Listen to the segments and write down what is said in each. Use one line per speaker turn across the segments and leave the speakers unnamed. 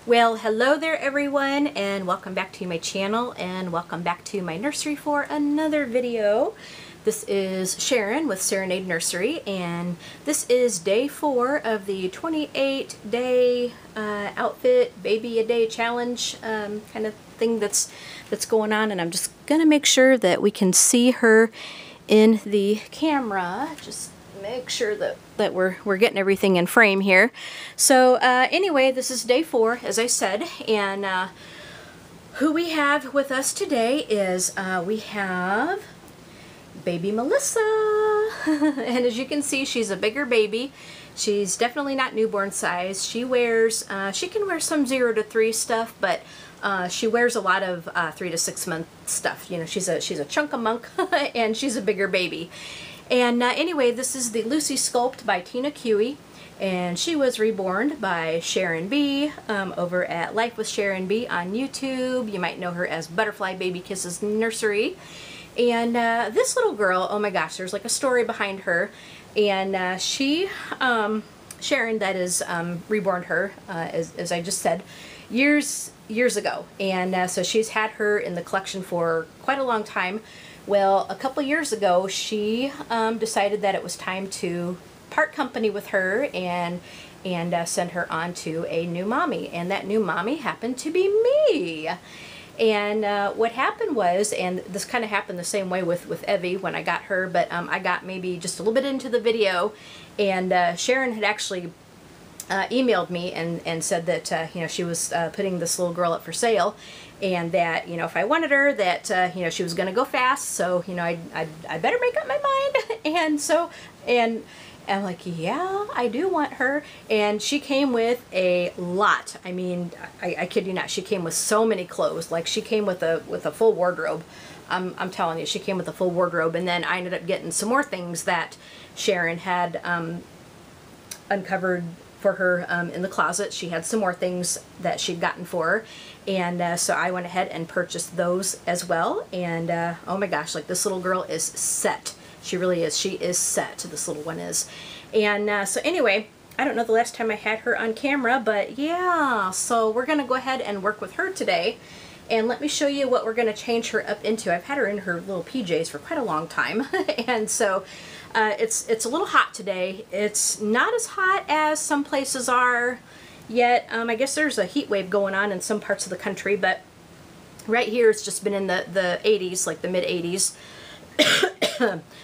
Well, hello there everyone, and welcome back to my channel, and welcome back to my nursery for another video. This is Sharon with Serenade Nursery, and this is day 4 of the 28-day outfit baby a day challenge kind of thing that's going on. And I'm just gonna make sure that we can see her in the camera. Just make sure that we're getting everything in frame here. So anyway, this is day 4, as I said, and who we have with us today is we have baby Melissa. And as you can see, she's a bigger baby. She's definitely not newborn size. She wears she can wear some 0 to 3 stuff, but she wears a lot of 3 to 6 month stuff. You know, she's a chunk of monk and she's a bigger baby. And anyway, this is the Lucy Sculpt by Tina Cui, and she was reborn by Sharon B over at Life with Sharon B on YouTube. You might know her as Butterfly Baby Kisses Nursery. And this little girl, oh my gosh, there's like a story behind her. And Sharon, that is, reborn her, as I just said, years ago. And so she's had her in the collection for quite a long time. Well, a couple years ago, she decided that it was time to part company with her and send her on to a new mommy. And that new mommy happened to be me. And what happened was, and this kind of happened the same way with Evie when I got her, but I got maybe just a little bit into the video, and Sharon had actually emailed me and said that you know, she was putting this little girl up for sale, and that, you know, if I wanted her, that you know, she was going to go fast, so, you know, I better make up my mind. And so, and I'm like, yeah, I do want her. And she came with a lot. I mean, I kid you not, she came with so many clothes. Like, she came with a full wardrobe. I'm telling you, she came with a full wardrobe. And then I ended up getting some more things that Sharon had uncovered for her in the closet. She had some more things that she'd gotten for her, and so I went ahead and purchased those as well. And oh my gosh, like, this little girl is set. She really is. She is set. This little one is. And so anyway, I don't know the last time I had her on camera, but yeah, so we're gonna go ahead and work with her today. And let me show you what we're going to change her up into. I've had her in her little PJs for quite a long time. And so it's a little hot today. It's not as hot as some places are yet. I guess there's a heat wave going on in some parts of the country, but right here it's just been in the 80s, like the mid 80s.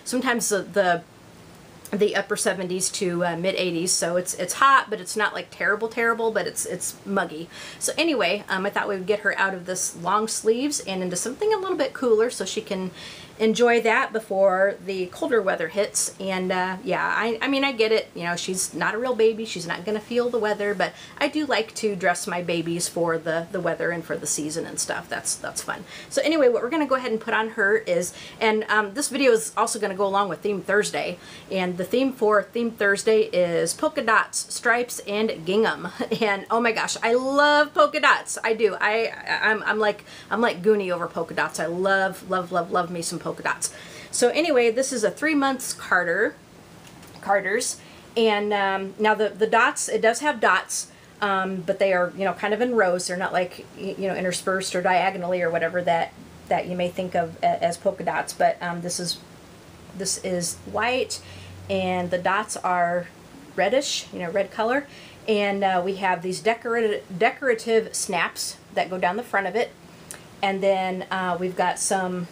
Sometimes the upper 70s to mid 80s, so it's hot, but it's not like terrible, but it's muggy. So anyway, I thought we would get her out of this long sleeves and into something a little bit cooler so she can enjoy that before the colder weather hits. And yeah, I mean, I get it, you know, she's not a real baby, she's not gonna feel the weather, but I do like to dress my babies for the weather and for the season and stuff. That's fun. So anyway, what we're gonna go ahead and put on her is, and this video is also gonna go along with Theme Thursday, and the theme for Theme Thursday is polka dots, stripes, and gingham. And oh my gosh, I love polka dots. I do. I'm like Goonie over polka dots. I love me some polka dots. So anyway, this is a 3 months Carters, and now the dots, it does have dots, but they are, you know, kind of in rows. They're not like, you know, interspersed or diagonally or whatever that you may think of as polka dots. But this is white, and the dots are reddish, you know, red color, and we have these decorative snaps that go down the front of it, and then we've got some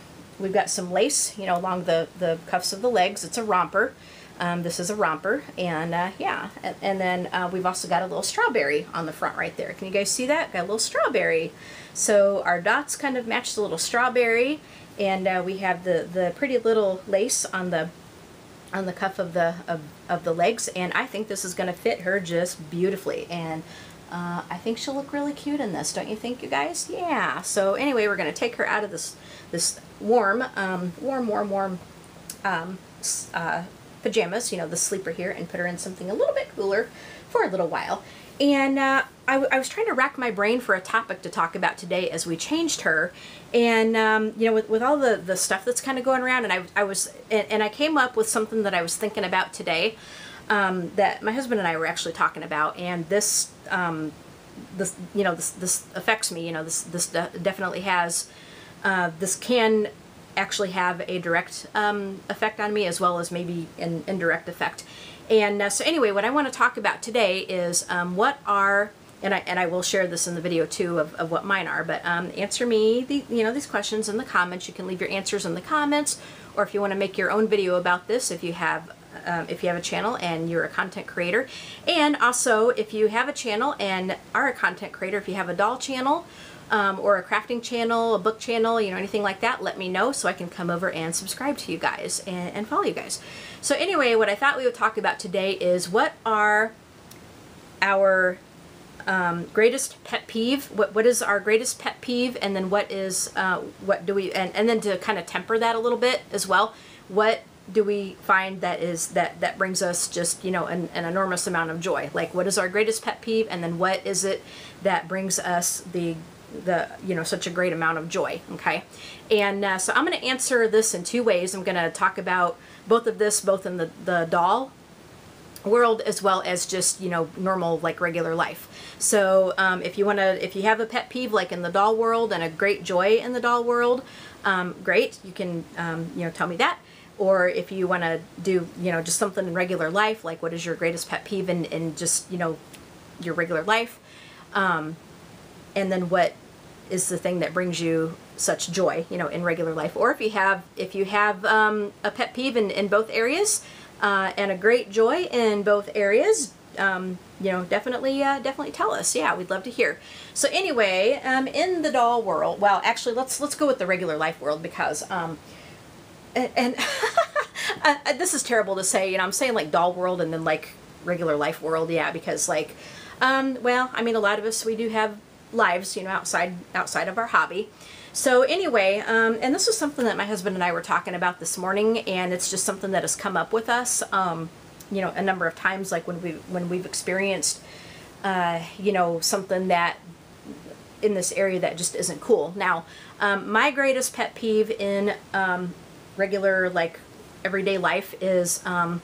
lace, you know, along the cuffs of the legs. It's a romper. This is a romper, and yeah, and then we've also got a little strawberry on the front right there. Can you guys see that? Got a little strawberry. So our dots kind of match the little strawberry, and we have the pretty little lace on the cuff of the legs, and I think this is going to fit her just beautifully. And I think she'll look really cute in this, don't you think, you guys? Yeah. So anyway, we're going to take her out of this warm pajamas, you know, the sleeper here, and put her in something a little bit cooler for a little while. And I was trying to rack my brain for a topic to talk about today as we changed her, and you know, with all the stuff that's kind of going around, and I came up with something that I was thinking about today, that my husband and I were actually talking about. And this this, you know, this affects me. You know, this definitely has, this can actually have a direct effect on me, as well as maybe an indirect effect. And so anyway, what I want to talk about today is what are, and I will share this in the video too of what mine are, but answer me these questions in the comments. You can leave your answers in the comments, or if you want to make your own video about this, if you have a channel and you're a content creator. And also, if you have a channel and are a content creator, if you have a doll channel, or a crafting channel, a book channel, you know, anything like that, let me know so I can come over and subscribe to you guys and follow you guys. So anyway, what I thought we would talk about today is what are our greatest pet peeve. What is our greatest pet peeve, and then what is what do we, and then to kind of temper that a little bit as well, what do we find that brings us just, you know, an enormous amount of joy? Like, what is our greatest pet peeve, and then what is it that brings us the you know, such a great amount of joy? Okay, and so I'm going to answer this in two ways. I'm going to talk about both of this, both in the doll world as well as just, you know, normal, like, regular life. So if you have a pet peeve like in the doll world and a great joy in the doll world, great, you can you know, tell me that. Or if you want to do, you know, just something in regular life, like what is your greatest pet peeve in just, you know, your regular life, and then what is the thing that brings you such joy, you know, in regular life. Or if you have a pet peeve in both areas, and a great joy in both areas, you know, definitely tell us. Yeah, we'd love to hear. So anyway, in the doll world, well, actually, let's go with the regular life world, because and this is terrible to say, you know, I'm saying like doll world and then like regular life world, yeah, because like, well, I mean, a lot of us, we do have lives, you know, outside of our hobby. So anyway, and this was something that my husband and I were talking about this morning, and it's just something that has come up with us, you know, a number of times, like when we've experienced, you know, something that in this area that just isn't cool. Now, my greatest pet peeve in regular, like, everyday life is, and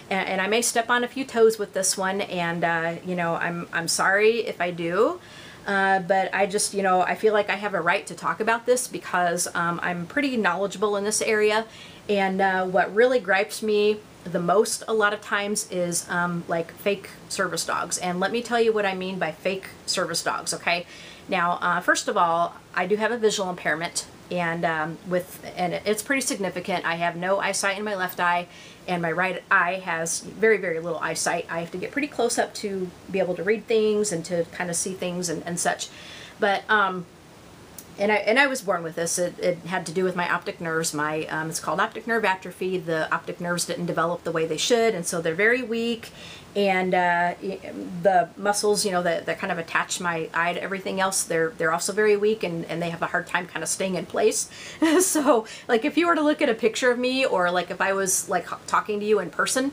I may step on a few toes with this one, and you know, I'm sorry if I do. But I just, you know, I feel like I have a right to talk about this because I'm pretty knowledgeable in this area. And what really gripes me the most a lot of times is like fake service dogs. And let me tell you what I mean by fake service dogs, okay? Now, first of all, I do have a visual impairment, and it's pretty significant. I have no eyesight in my left eye, and my right eye has very, very little eyesight. I have to get pretty close up to be able to read things and to kind of see things and such. But and I was born with this. It had to do with my optic nerves. My it's called optic nerve atrophy. The optic nerves didn't develop the way they should, and so they're very weak. And the muscles, you know, that kind of attach my eye to everything else, they're also very weak, and they have a hard time kind of staying in place. So, like, if you were to look at a picture of me, or like if I was like talking to you in person,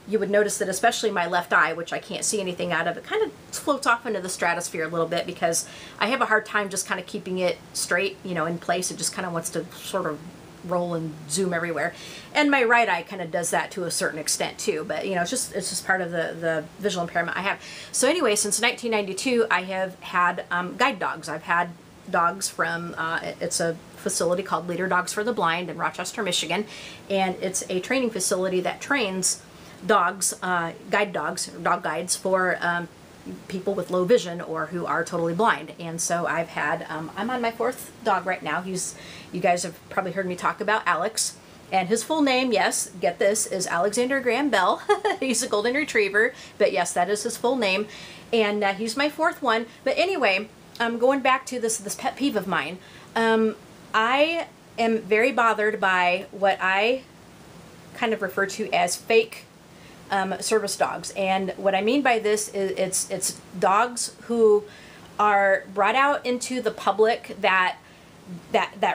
you would notice that especially my left eye, which I can't see anything out of, it kind of floats off into the stratosphere a little bit because I have a hard time just kind of keeping it straight, you know, in place. It just kind of wants to sort of roll and zoom everywhere. And my right eye kind of does that to a certain extent too, but you know, it's just part of the visual impairment I have. So anyway, since 1992 I have had guide dogs. I've had dogs from it's a facility called Leader Dogs for the Blind in Rochester, Michigan, and it's a training facility that trains dogs, guide dogs, dog guides for people with low vision or who are totally blind. And so I've had, I'm on my fourth dog right now. You guys have probably heard me talk about Alex, and his full name, yes, get this, is Alexander Graham Bell. He's a golden retriever, but yes, that is his full name, and he's my fourth one. But anyway, going back to this pet peeve of mine, I am very bothered by what I kind of refer to as fake service dogs. And what I mean by this is it's dogs who are brought out into the public that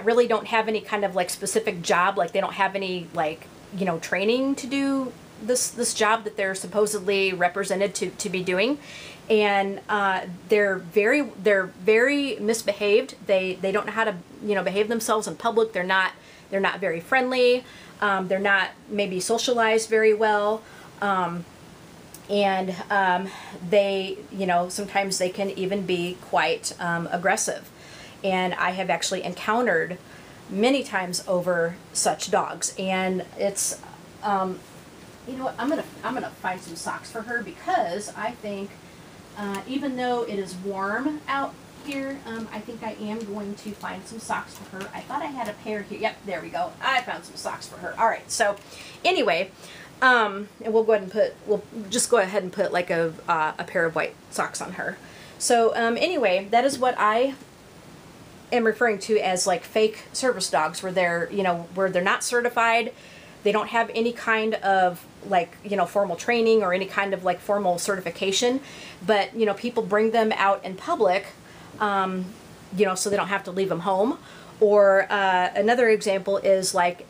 really don't have any kind of like specific job, like they don't have any, like, you know, training to do this job that they're supposedly represented to be doing. And they're very misbehaved. They don't know how to, you know, behave themselves in public. They're not very friendly. They're not maybe socialized very well. And they, you know, sometimes they can even be quite aggressive. And I have actually encountered many times over such dogs. And it's, you know what, I'm gonna find some socks for her, because I think even though it is warm out here, I think I am going to find some socks for her. I thought I had a pair here. Yep, there we go. I found some socks for her. All right, so anyway, and we'll go ahead and we'll just go ahead and put like a pair of white socks on her. So anyway, that is what I am referring to as like fake service dogs, where they're, you know, where they're not certified. They don't have any kind of like, you know, formal training or any kind of like formal certification, but, you know, people bring them out in public, you know, so they don't have to leave them home. Or another example is like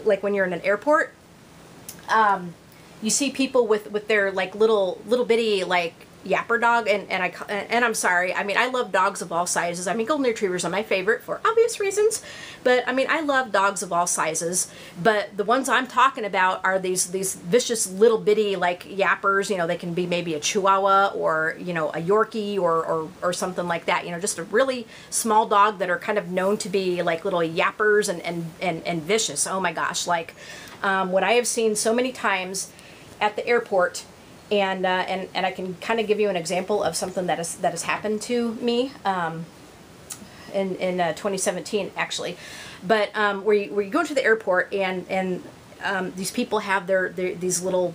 when you're in an airport, you see people with their like little bitty like yapper dog, and I'm sorry, I mean, I love dogs of all sizes. I mean, golden retrievers are my favorite for obvious reasons, but I mean, I love dogs of all sizes, but the ones I'm talking about are these vicious little bitty like yappers. You know, they can be maybe a Chihuahua, or, you know, a Yorkie, or something like that, you know, just a really small dog that are kind of known to be like little yappers and vicious. Oh my gosh, like what I have seen so many times at the airport. And I can kind of give you an example of something that has happened to me in 2017 actually, but where you go to the airport, and these people have these little,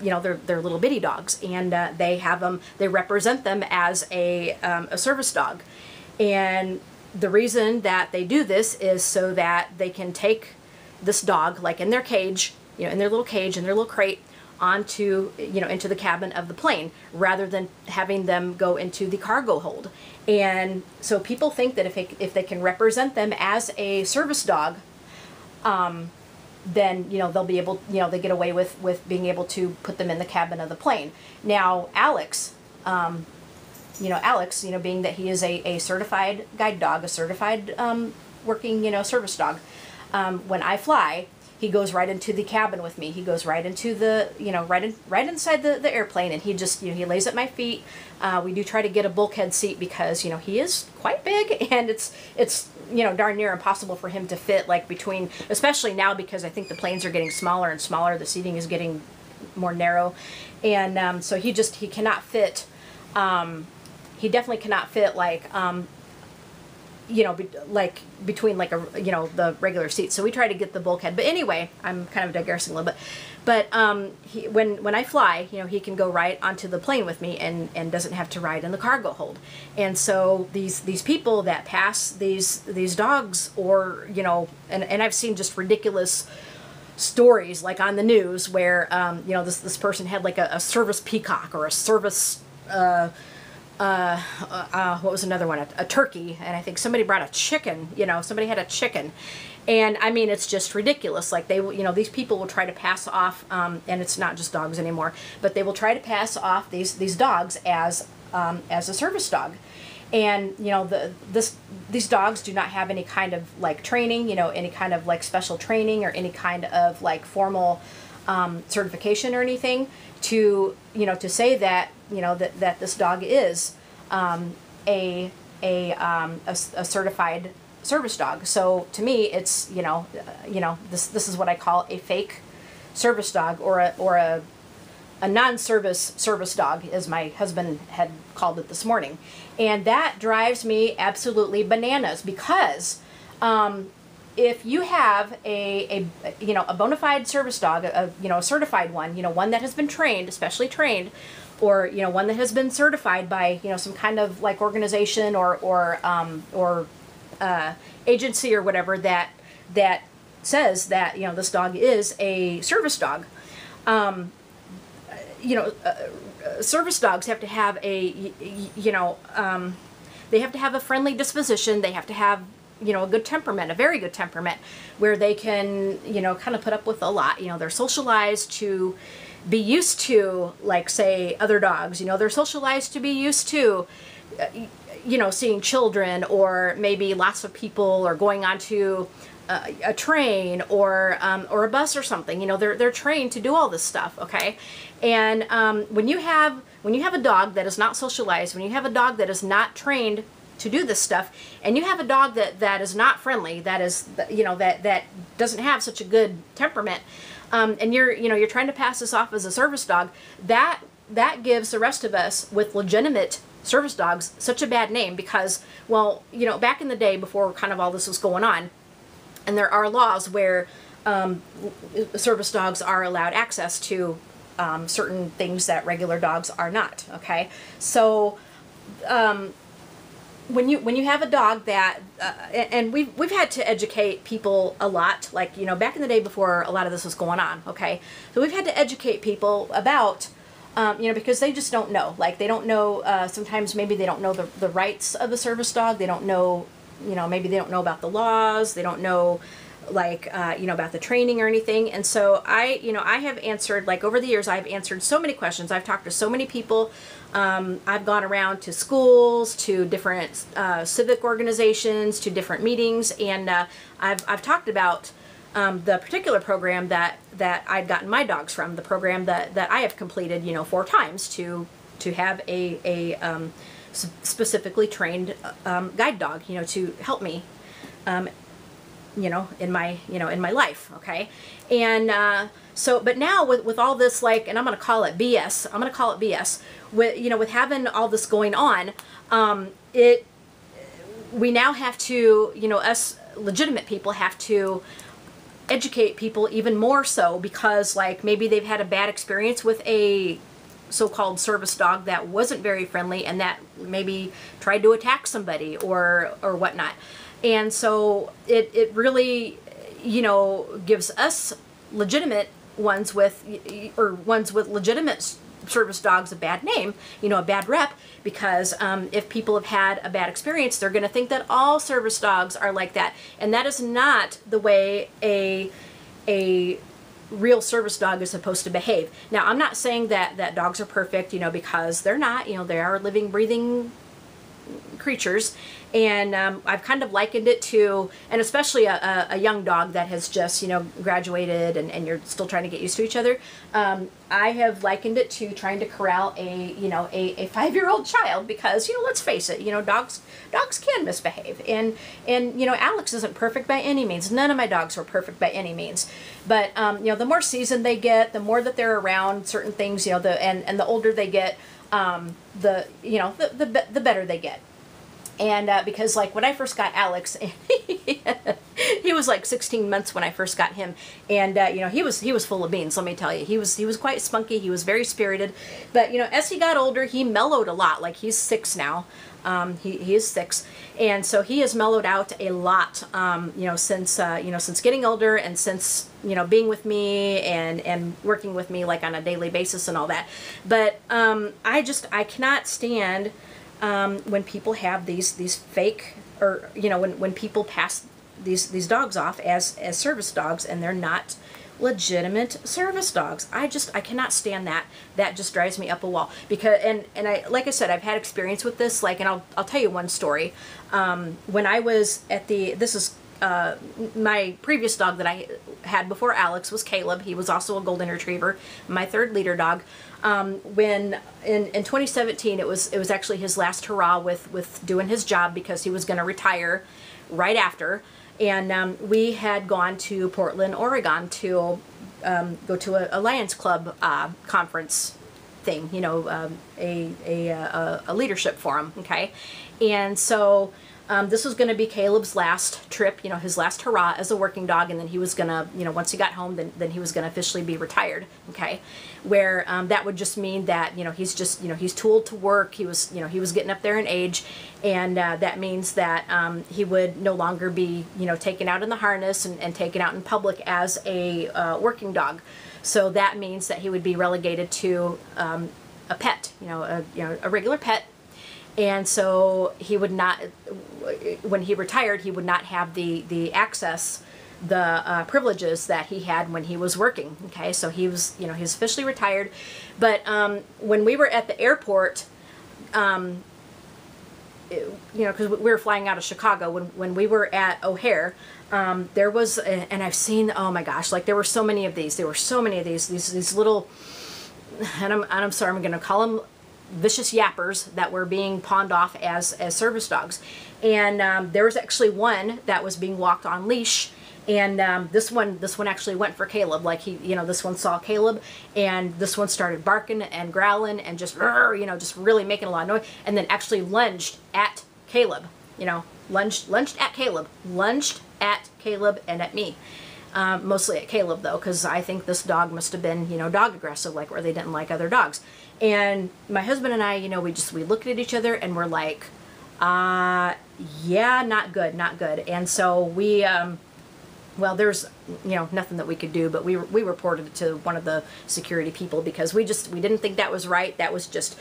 you know, their little bitty dogs, and they represent them as a service dog, and the reason that they do this is so that they can take this dog like in their cage, you know, in their little cage, in their little crate, onto, you know, into the cabin of the plane, rather than having them go into the cargo hold. And so people think that if they can represent them as a service dog, then, you know, they'll be able, you know, they get away with being able to put them in the cabin of the plane. Now, Alex, you know, being that he is a certified guide dog, a certified working, you know, service dog, when I fly, he goes right into the cabin with me. He goes right into the, you know, right inside the airplane, and he just, you know, he lays at my feet. We do try to get a bulkhead seat, because, you know, he is quite big, and it's you know, darn near impossible for him to fit like between, especially now because I think the planes are getting smaller and smaller. The seating is getting more narrow, and so he cannot fit. He definitely cannot fit like you know, like between like a, you know, the regular seats. So we try to get the bulkhead. But anyway, I'm kind of digressing a little bit. But when I fly, you know, he can go right onto the plane with me, and doesn't have to ride in the cargo hold. And so these people that pass these dogs, or, you know, and I've seen just ridiculous stories like on the news where you know, this person had like a service peacock, or a service what was another one? A turkey, and I think somebody brought a chicken. You know, somebody had a chicken, and I mean, it's just ridiculous. Like, they, you know, these people will try to pass off, and it's not just dogs anymore, but they will try to pass off these dogs as a service dog, and, you know, these dogs do not have any kind of like training, you know, any kind of like special training, or any kind of like formal certification or anything to, you know, to say that, you know, that this dog is a certified service dog. So to me, it's, you know, this is what I call a fake service dog, or a non-service service dog, as my husband had called it this morning. And that drives me absolutely bananas, because if you have a you know, a bona fide service dog, you know, a certified one, you know, one that has been trained, especially trained, or, you know, one that has been certified by, you know, some kind of like organization or agency or whatever that says that, you know, this dog is a service dog. You know, service dogs have to have a, you know, they have to have a friendly disposition. They have to have, you know, a good temperament, a very good temperament, where they can, you know, kind of put up with a lot. You know, they're socialized to be used to, like, say, other dogs. You know, they're socialized to be used to, you know, seeing children, or maybe lots of people, or going onto a train or a bus or something. You know, they're trained to do all this stuff. Okay, and when you have a dog that is not socialized, when you have a dog that is not trained to do this stuff, and you have a dog that is not friendly, that is, you know, that doesn't have such a good temperament, and you're trying to pass this off as a service dog, that gives the rest of us with legitimate service dogs such a bad name, because, well, you know, back in the day before kind of all this was going on, and there are laws where service dogs are allowed access to certain things that regular dogs are not. Okay, so when you have a dog that and we've had to educate people a lot, like, you know, back in the day before a lot of this was going on. Okay, so we've had to educate people about you know, because they just don't know. Like, they don't know, sometimes maybe they don't know the rights of the service dog. They don't know, you know, maybe they don't know about the laws. They don't know, like, you know, about the training or anything. And so I have answered, like, over the years, I've answered so many questions. I've talked to so many people. I've gone around to schools, to different civic organizations, to different meetings, and I've talked about the particular program that I'd gotten my dogs from, the program that I have completed, you know, 4 times to have a specifically trained guide dog, you know, to help me, you know, in my life. Okay, and so, but now with all this, like, and I'm going to call it BS. I'm going to call it BS. With, you know, with having all this going on, we now have to, you know, us legitimate people have to educate people even more so, because, like, maybe they've had a bad experience with a so-called service dog that wasn't very friendly and that maybe tried to attack somebody or whatnot. And so it really, you know, gives us legitimate ones with legitimate service dogs a bad name, you know, a bad rep, because if people have had a bad experience, they're going to think that all service dogs are like that, and that is not the way a real service dog is supposed to behave. Now, I'm not saying that dogs are perfect, you know, because they're not. You know, they are living, breathing creatures, and I've kind of likened it to, and especially a young dog that has just, you know, graduated and you're still trying to get used to each other. I have likened it to trying to corral a 5-year-old child, because, you know, let's face it, you know, dogs can misbehave, and you know, Alex isn't perfect by any means. None of my dogs were perfect by any means, but you know, the more seasoned they get, the more that they're around certain things, you know, and the older they get, the better they get. And because, like, when I first got Alex, he was like 16 months when I first got him, and you know, he was full of beans. Let me tell you, he was quite spunky. He was very spirited, but, you know, as he got older, he mellowed a lot. Like, he's 6 now. He is 6, and so he has mellowed out a lot. You know, since getting older, and since, you know, being with me and working with me, like, on a daily basis and all that. But I cannot stand when people have these fake, or, you know, when people pass these dogs off as service dogs, and they're not legitimate service dogs. I cannot stand that. That just drives me up a wall, because and I, like I said, I've had experience with this, like, and I'll tell you one story. When I was at this is my previous dog that I had before Alex was Caleb. He was also a golden retriever, my 3rd leader dog. When in 2017, it was actually his last hurrah with doing his job, because he was going to retire right after, and we had gone to Portland, Oregon to go to a Lions Club conference thing, you know, a leadership forum. Okay, and so this was going to be Caleb's last trip, you know, his last hurrah as a working dog, and then he was going to, you know, once he got home, then he was going to officially be retired. Okay, where that would just mean that, you know, he's just, you know, he's too old to work. He was, you know, he was getting up there in age, and that means that he would no longer be, you know, taken out in the harness and taken out in public as a working dog. So that means that he would be relegated to a pet, you know, a regular pet. And so he would not, when he retired, he would not have the access, the privileges that he had when he was working. Okay, so he was, you know, he's officially retired. But when we were at the airport, you know, because we were flying out of Chicago when we were at O'Hare. There was, and I've seen, oh my gosh, like there were so many of these. There were so many of these little, and I'm sorry, I'm going to call them vicious yappers that were being pawned off as service dogs. And there was actually one that was being walked on leash. And this one actually went for Caleb. Like he, you know, this one saw Caleb, and this one started barking and growling and just, you know, just really making a lot of noise. And then actually lunged at Caleb. You know, lunged at Caleb, and at me. Mostly at Caleb though, because I think this dog must have been, you know, dog aggressive, like where they didn't like other dogs. And my husband and I, you know, we looked at each other and we're like, yeah, not good, not good. And so we. Well, there's, you know, nothing that we could do, but we reported it to one of the security people because we didn't think that was right. That was just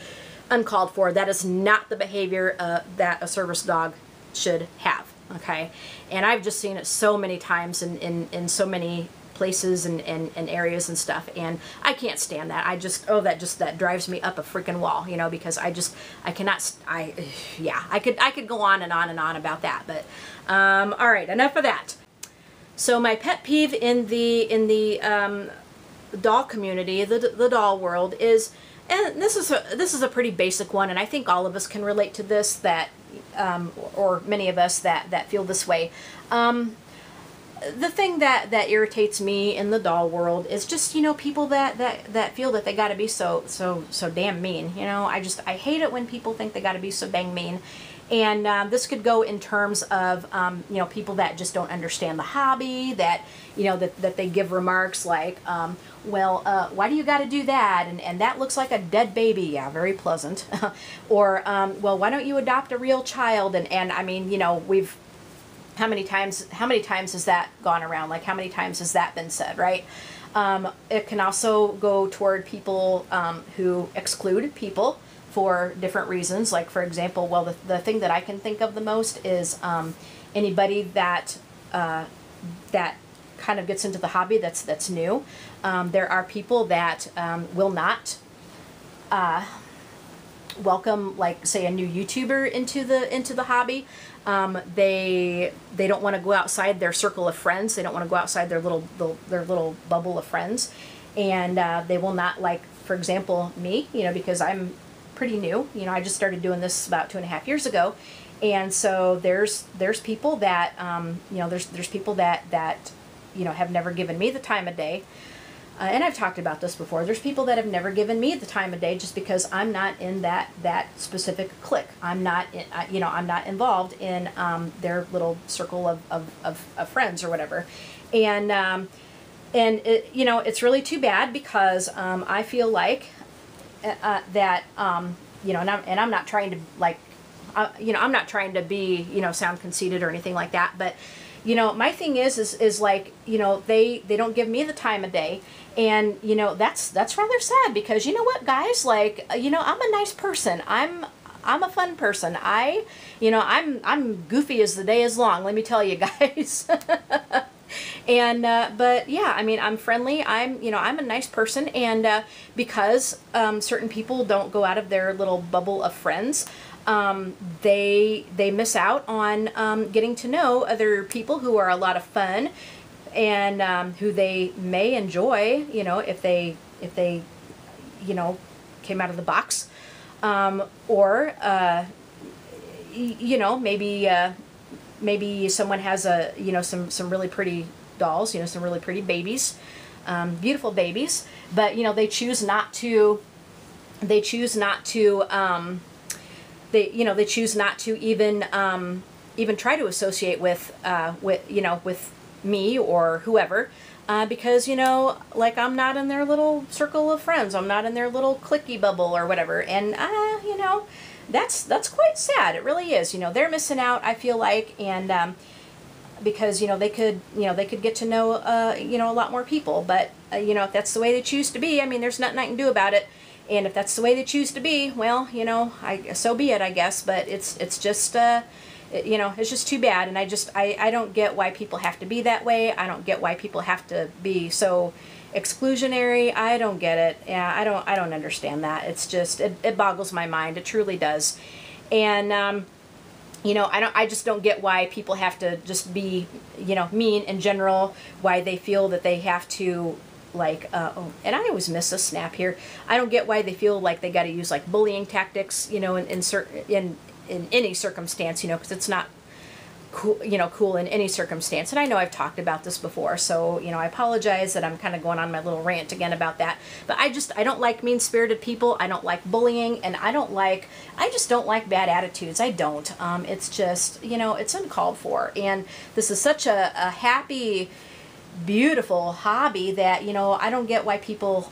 uncalled for. That is not the behavior that a service dog should have, okay? And I've just seen it so many times in so many places and areas and stuff, and I can't stand that. That drives me up a freaking wall, you know, because I cannot, yeah, I could go on and on and on about that, but all right, enough of that. So my pet peeve in the doll community, the doll world is, and this is a pretty basic one, and I think all of us can relate to this, that or many of us that feel this way. The thing that irritates me in the doll world is just, you know, people that feel that they got to be so damn mean. You know, I hate it when people think they got to be so dang mean. And this could go in terms of, you know, people that just don't understand the hobby, that, you know, that they give remarks like, well, why do you got to do that? And that looks like a dead baby. Yeah, very pleasant. Or, well, why don't you adopt a real child? And I mean, you know, how many times has that gone around? Like, how many times has that been said, right? It can also go toward people who exclude people for different reasons. Like, for example, well, the thing that I can think of the most is anybody that that kind of gets into the hobby that's new. There are people that will not welcome, like, say, a new YouTuber into the hobby. They don't want to go outside their circle of friends. They don't want to go outside their little bubble of friends, and they will not, like, for example, me, you know, because I'm pretty new. You know, I just started doing this about 2.5 years ago, and so there's people that you know, there's people that you know, have never given me the time of day. And I've talked about this before. There's people that have never given me the time of day just because I'm not in that specific clique. I'm not, you know, I'm not involved in their little circle of friends or whatever. And it, you know, it's really too bad because I feel like that, you know, and I'm not trying to, like, you know, I'm not trying to be, you know, sound conceited or anything like that, but, you know, my thing is like, you know, they don't give me the time of day. And, you know, that's rather sad because, you know what, guys, like, you know, I'm a nice person. I'm a fun person. You know, I'm goofy as the day is long, let me tell you guys. And, but yeah, I mean, I'm friendly. You know, I'm a nice person. And, because, certain people don't go out of their little bubble of friends, they miss out on, getting to know other people who are a lot of fun and, who they may enjoy, you know, if they, you know, came out of the box, or, you know, maybe someone has you know, some really pretty dolls, you know, some really pretty babies, beautiful babies, but, you know, they choose not to even try to associate with you know, with me or whoever, because, you know, like, I'm not in their little circle of friends. I'm not in their little cliquey bubble or whatever. And, you know, that's quite sad. It really is. You know, they're missing out, I feel like, and, because, you know, they could get to know, you know, a lot more people. But, you know, if that's the way they choose to be, I mean, there's nothing I can do about it. And if that's the way they choose to be, well, you know, so be it, I guess. But it's just, you know, it's just too bad. And I don't get why people have to be that way. I don't get why people have to be so exclusionary. I don't get it. Yeah, I don't understand that. It's just, it boggles my mind. It truly does. And, you know, I just don't get why people have to just be, you know, mean in general, why they feel that they have to, like, oh, and I always miss a snap here. I don't get why they feel like they got to use, like, bullying tactics, you know, in any circumstance, you know, because it's not cool, you know, cool in any circumstance. And I know I've talked about this before, so, you know, I apologize that I'm kind of going on my little rant again about that. But I don't like mean-spirited people. I don't like bullying, and I just don't like bad attitudes. I don't. It's just, you know, it's uncalled for. And this is such a happy, beautiful hobby that, you know, I don't get why people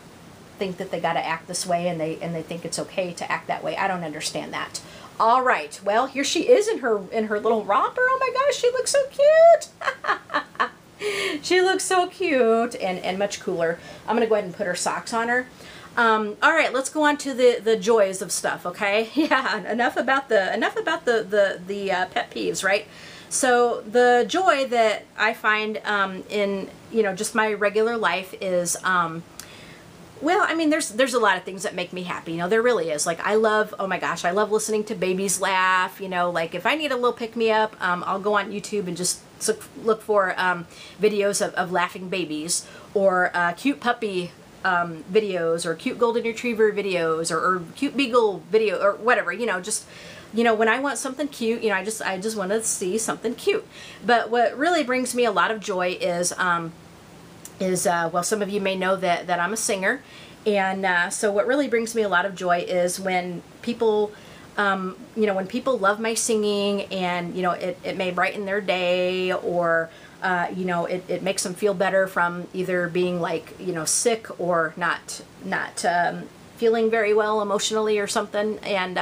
think that they got to act this way, and they think it's okay to act that way. I don't understand that. All right, well, here she is in her little romper. Oh my gosh, she looks so cute. She looks so cute and much cooler. I'm gonna go ahead and put her socks on her. All right, let's go on to the joys of stuff. Okay, yeah, enough about the pet peeves, right? So the joy that I find in, you know, just my regular life is well, I mean, there's a lot of things that make me happy. You know, there really is. Like, I love, oh my gosh, I love listening to babies laugh. You know, like, if I need a little pick-me-up, I'll go on YouTube and just look for videos of laughing babies, or cute puppy videos, or cute golden retriever videos, or cute beagle video, or whatever. You know, just, you know, when I want something cute, you know, I just want to see something cute. But what really brings me a lot of joy is well, some of you may know that I'm a singer, and so what really brings me a lot of joy is when people, you know, when people love my singing, and, you know, it may brighten their day, or you know, it makes them feel better from either being, like, you know, sick, or not feeling very well emotionally or something. And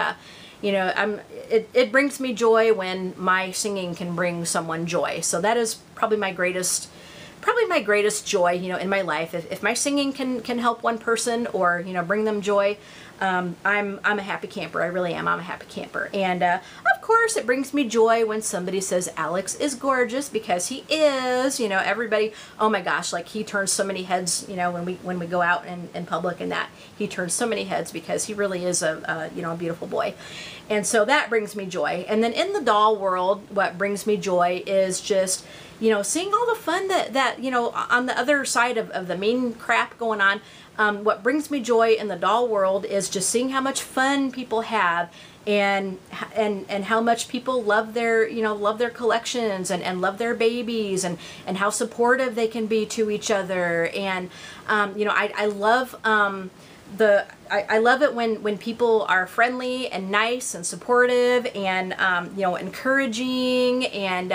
you know, it brings me joy when my singing can bring someone joy. So that is probably my greatest joy, you know, in my life. If my singing can help one person, or, you know, bring them joy, I'm a happy camper. I really am. I'm a happy camper. And of course, it brings me joy when somebody says Alex is gorgeous, because he is. You know, everybody, oh my gosh, like, he turns so many heads, you know, when we go out in public, and that he turns so many heads, because he really is a you know, a beautiful boy. And so that brings me joy. And then in the doll world, what brings me joy is just, you know, seeing all the fun that you know, on the other side of the mean crap going on. What brings me joy in the doll world is just seeing how much fun people have, and how much people love their, you know, love their collections, and love their babies, and how supportive they can be to each other. And you know, I love I love it when people are friendly and nice and supportive, and you know, encouraging, and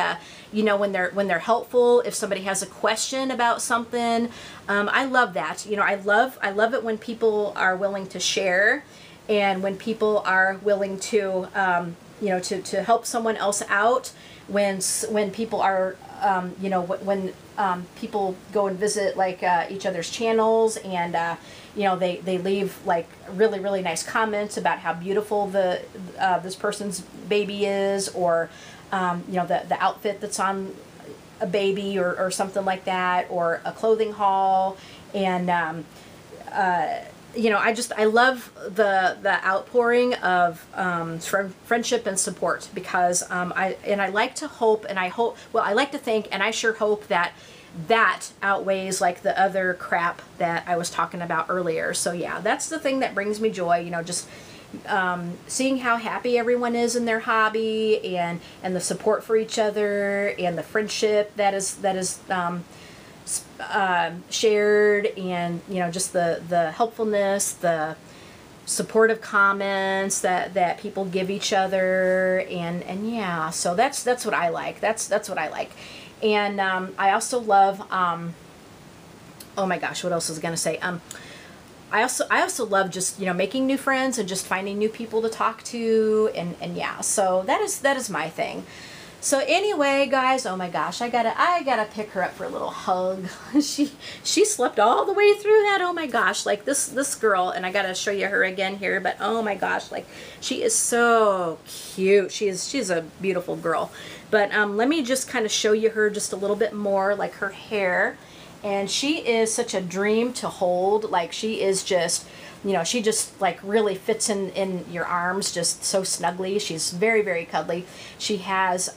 you know, when they're helpful. If somebody has a question about something, I love that. You know, I love it when people are willing to share, and when people are willing to you know, to help someone else out. When people are you know, when people go and visit, like, each other's channels, and you know, they leave, like, really nice comments about how beautiful this person's baby is, or you know, the outfit that's on a baby, or something like that, or a clothing haul. And you know, I love the outpouring of friendship and support, because I like to hope, and I like to think, and I sure hope that outweighs, like, the other crap that I was talking about earlier. So yeah, that's the thing that brings me joy, you know, just seeing how happy everyone is in their hobby, and the support for each other, and the friendship that is shared, and, you know, just the helpfulness, the supportive comments that people give each other, and yeah, so that's what I like. That's what I like. And I also love, oh my gosh, what else was I gonna say? I also love just, you know, making new friends, and just finding new people to talk to, and yeah, so that is my thing. So anyway, guys, oh my gosh, I gotta pick her up for a little hug. She slept all the way through that. Oh my gosh, like, this girl, and I gotta show you her again here, but oh my gosh, like, she is so cute. She's a beautiful girl. But let me just kind of show you her just a little bit more, like her hair. And she is such a dream to hold. Like, she is just you know, she just like really fits in your arms just so snugly. She's very, very cuddly. She has,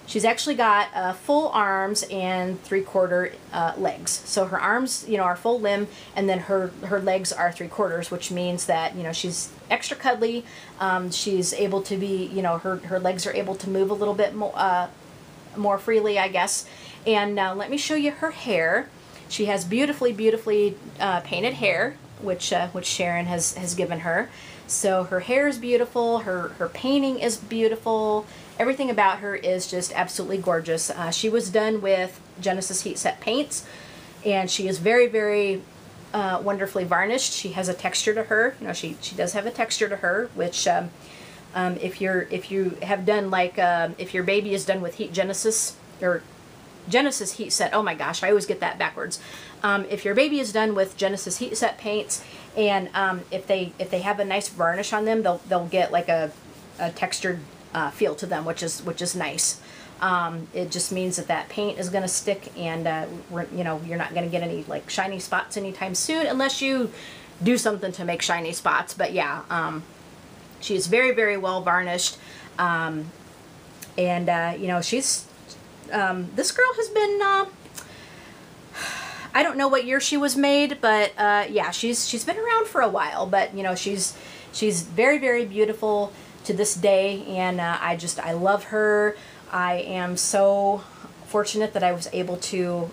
she's actually got full arms and 3/4 legs. So her arms, you know, are full limb, and then her legs are 3/4, which means that, you know, she's extra cuddly. She's able to be, you know, her legs are able to move a little bit more freely, I guess. And let me show you her hair. She has beautifully, beautifully painted hair, which Sharon has given her. So her hair is beautiful. Her painting is beautiful. Everything about her is just absolutely gorgeous. She was done with Genesis Heat Set paints, and she is very, very wonderfully varnished. She has a texture to her. You know, she does have a texture to her, which if you have done like if your baby is done with Genesis Heat Set, oh my gosh, I always get that backwards. If your baby is done with Genesis Heat Set paints, and if they have a nice varnish on them, they'll get like a textured feel to them, which is nice. It just means that paint is going to stick, and you know, you're not going to get any like shiny spots anytime soon, unless you do something to make shiny spots. But yeah, she is very, very well varnished, and you know, she's this girl has been I don't know what year she was made, but yeah, she's been around for a while. But you know, she's very, very beautiful to this day, and I love her. I am so fortunate that I was able to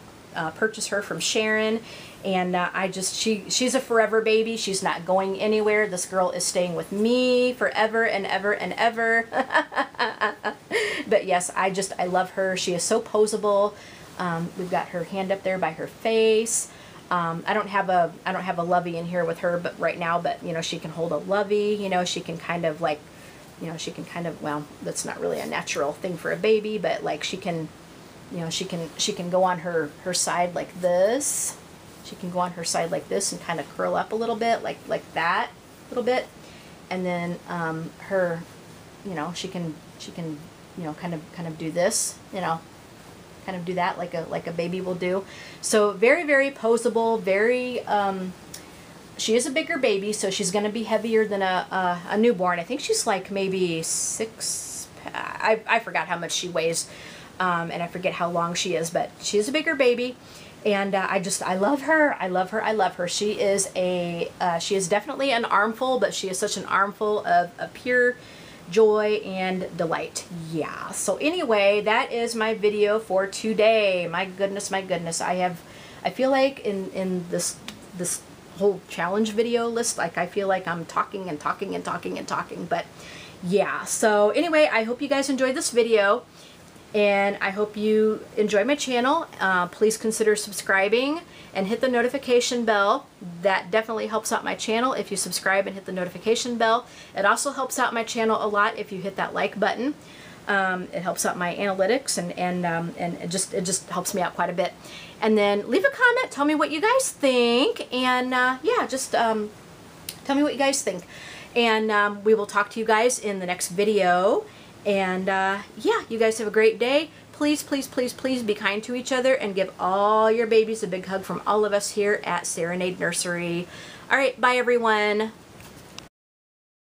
purchase her from Sharon, and she's a forever baby. She's not going anywhere. This girl is staying with me forever and ever and ever. But yes, I love her. She is so poseable. We've got her hand up there by her face. I don't have a lovey in here with her, but right now, but you know, she can hold a lovey. You know, she can kind of like, you know, she can kind of, well, that's not really a natural thing for a baby, but like she can, you know, she can go on her side like this. She can go on her side like this and kind of curl up a little bit, like that, a little bit, and then her, you know, she can, you know, kind of do this, you know, kind of do that like a baby will do. So very, very poseable, very. She is a bigger baby, so she's going to be heavier than a newborn. I think she's like maybe 6. I forgot how much she weighs, and I forget how long she is, but she is a bigger baby, and I love her. I love her. I love her. She is definitely an armful, but she is such an armful of pure joy and delight. Yeah. So anyway, that is my video for today. My goodness, my goodness. I feel like in this whole challenge video list, like I feel like I'm talking and talking and talking and talking, but yeah. So anyway, I hope you guys enjoyed this video, and I hope you enjoy my channel. Please consider subscribing and hit the notification bell. That definitely helps out my channel if you subscribe and hit the notification bell. It also helps out my channel a lot if you hit that like button. It helps out my analytics, and it just helps me out quite a bit. And then leave a comment, tell me what you guys think, and yeah, just tell me what you guys think. And we will talk to you guys in the next video. And yeah, you guys have a great day. Please, please, please, please be kind to each other, and give all your babies a big hug from all of us here at Serenade Nursery. All right, bye everyone.